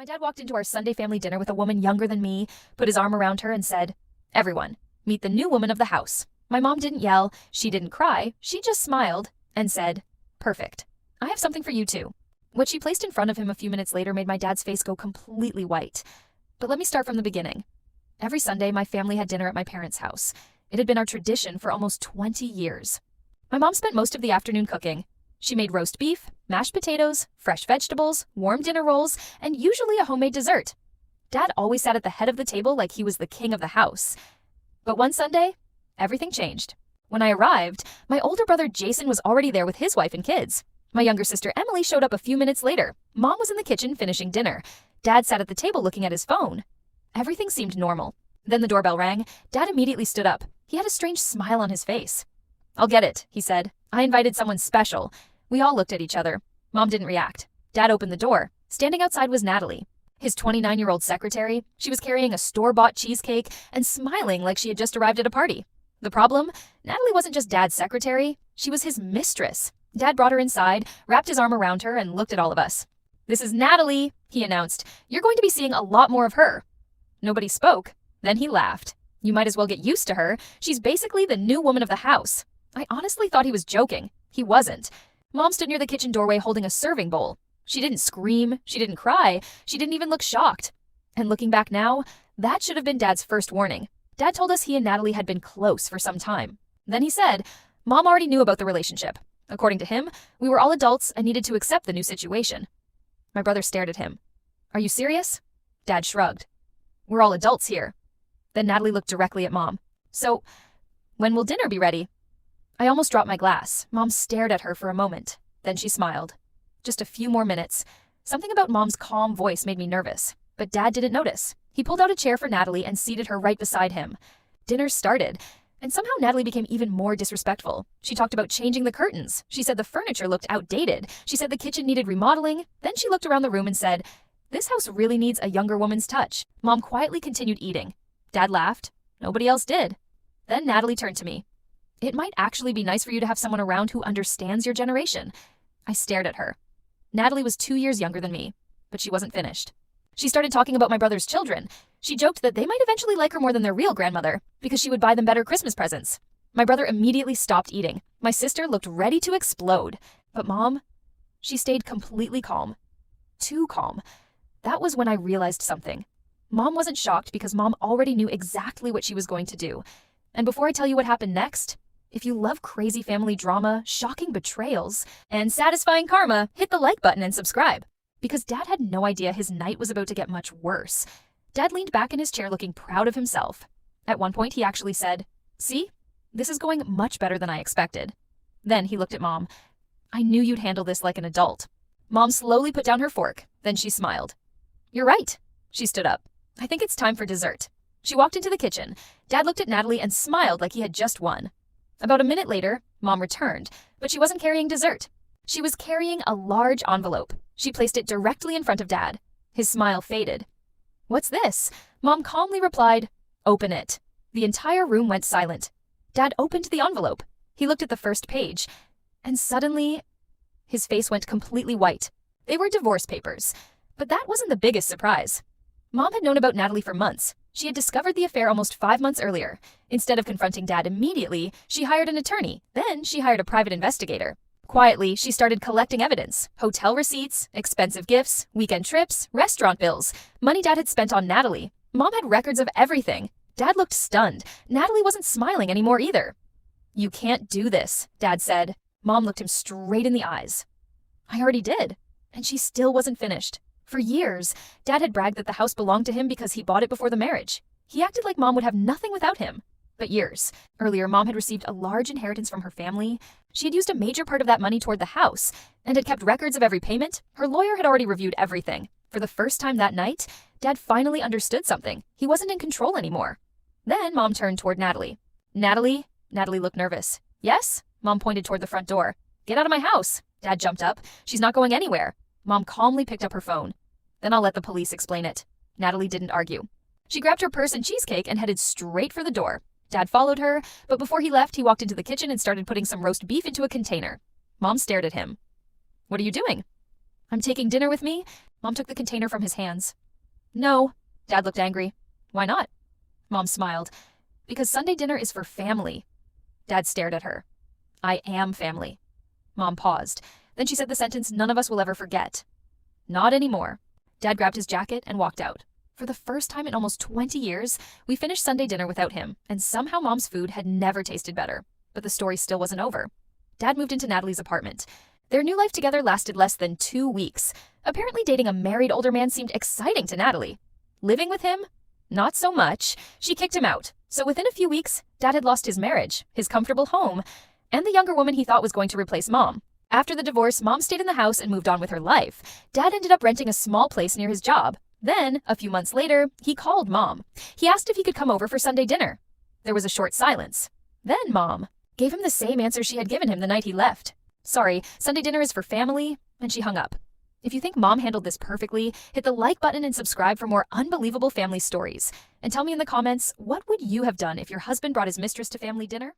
My dad walked into our Sunday family dinner with a woman younger than me, put his arm around her and said, "Everyone, meet the new woman of the house." My mom didn't yell, she didn't cry, she just smiled and said, "Perfect. I have something for you too." What she placed in front of him a few minutes later made my dad's face go completely white. But let me start from the beginning. Every Sunday, my family had dinner at my parents' house. It had been our tradition for almost 20 years. My mom spent most of the afternoon cooking. She made roast beef, mashed potatoes, fresh vegetables, warm dinner rolls, and usually a homemade dessert. Dad always sat at the head of the table like he was the king of the house. But one Sunday, everything changed. When I arrived, my older brother Jason was already there with his wife and kids. My younger sister Emily showed up a few minutes later. Mom was in the kitchen finishing dinner. Dad sat at the table looking at his phone. Everything seemed normal. Then the doorbell rang. Dad immediately stood up. He had a strange smile on his face. "I'll get it," he said. "I invited someone special." We all looked at each other. Mom didn't react. Dad opened the door. Standing outside was Natalie, his 29-year-old secretary. She was carrying a store-bought cheesecake and smiling like she had just arrived at a party. The problem? Natalie wasn't just Dad's secretary. She was his mistress. Dad brought her inside, wrapped his arm around her, and looked at all of us. "This is Natalie," he announced. "You're going to be seeing a lot more of her." Nobody spoke. Then he laughed. "You might as well get used to her. She's basically the new woman of the house." I honestly thought he was joking. He wasn't. Mom stood near the kitchen doorway holding a serving bowl. She didn't scream. She didn't cry. She didn't even look shocked. And looking back now, that should have been Dad's first warning. Dad told us he and Natalie had been close for some time. Then he said, Mom already knew about the relationship. According to him, we were all adults and needed to accept the new situation. My brother stared at him. "Are you serious?" Dad shrugged. "We're all adults here." Then Natalie looked directly at Mom. "So, when will dinner be ready?" I almost dropped my glass. Mom stared at her for a moment. Then she smiled. Just a few more minutes. Something about Mom's calm voice made me nervous. But Dad didn't notice. He pulled out a chair for Natalie and seated her right beside him. Dinner started. And somehow Natalie became even more disrespectful. She talked about changing the curtains. She said the furniture looked outdated. She said the kitchen needed remodeling. Then she looked around the room and said, "This house really needs a younger woman's touch." Mom quietly continued eating. Dad laughed. Nobody else did. Then Natalie turned to me. "It might actually be nice for you to have someone around who understands your generation." I stared at her. Natalie was 2 years younger than me, but she wasn't finished. She started talking about my brother's children. She joked that they might eventually like her more than their real grandmother, because she would buy them better Christmas presents. My brother immediately stopped eating. My sister looked ready to explode. But Mom, she stayed completely calm. Too calm. That was when I realized something. Mom wasn't shocked because Mom already knew exactly what she was going to do. And before I tell you what happened next, if you love crazy family drama, shocking betrayals, and satisfying karma, hit the like button and subscribe. Because Dad had no idea his night was about to get much worse. Dad leaned back in his chair looking proud of himself. At one point, he actually said, "See, this is going much better than I expected." Then he looked at Mom. "I knew you'd handle this like an adult." Mom slowly put down her fork. Then she smiled. "You're right." She stood up. "I think it's time for dessert." She walked into the kitchen. Dad looked at Natalie and smiled like he had just won. About a minute later, Mom returned, but she wasn't carrying dessert. She was carrying a large envelope. She placed it directly in front of Dad. His smile faded. "What's this?" Mom calmly replied, "Open it." The entire room went silent. Dad opened the envelope. He looked at the first page, and suddenly, his face went completely white. They were divorce papers. But that wasn't the biggest surprise. Mom had known about Natalie for months. She had discovered the affair almost 5 months earlier. Instead of confronting Dad immediately, she hired an attorney. Then she hired a private investigator. Quietly, she started collecting evidence. Hotel receipts, expensive gifts, weekend trips, restaurant bills, money Dad had spent on Natalie. Mom had records of everything. Dad looked stunned. Natalie wasn't smiling anymore either. "You can't do this," Dad said. Mom looked him straight in the eyes. "I already did." And she still wasn't finished. For years, Dad had bragged that the house belonged to him because he bought it before the marriage. He acted like Mom would have nothing without him. But years earlier, Mom had received a large inheritance from her family. She had used a major part of that money toward the house and had kept records of every payment. Her lawyer had already reviewed everything. For the first time that night, Dad finally understood something. He wasn't in control anymore. Then Mom turned toward Natalie. "Natalie?" Natalie looked nervous. "Yes?" Mom pointed toward the front door. "Get out of my house." Dad jumped up. "She's not going anywhere." Mom calmly picked up her phone. "Then I'll let the police explain it." Natalie didn't argue. She grabbed her purse and cheesecake and headed straight for the door. Dad followed her, but before he left, he walked into the kitchen and started putting some roast beef into a container. Mom stared at him. "What are you doing?" "I'm taking dinner with me." Mom took the container from his hands. No. Dad looked angry. Why not? Mom smiled. Because Sunday dinner is for family. Dad stared at her. I am family. Mom paused. Then she said the sentence none of us will ever forget. Not anymore. Dad grabbed his jacket and walked out. For the first time in almost 20 years, we finished Sunday dinner without him, and somehow Mom's food had never tasted better. But the story still wasn't over. Dad moved into Natalie's apartment. Their new life together lasted less than 2 weeks. Apparently dating a married older man seemed exciting to Natalie. Living with him? Not so much. She kicked him out. So within a few weeks, Dad had lost his marriage, his comfortable home, and the younger woman he thought was going to replace Mom. After the divorce, Mom stayed in the house and moved on with her life. Dad ended up renting a small place near his job. Then, a few months later, he called Mom. He asked if he could come over for Sunday dinner. There was a short silence. Then Mom gave him the same answer she had given him the night he left. Sorry, Sunday dinner is for family, and she hung up. If you think Mom handled this perfectly, hit the like button and subscribe for more unbelievable family stories. And tell me in the comments, what would you have done if your husband brought his mistress to family dinner?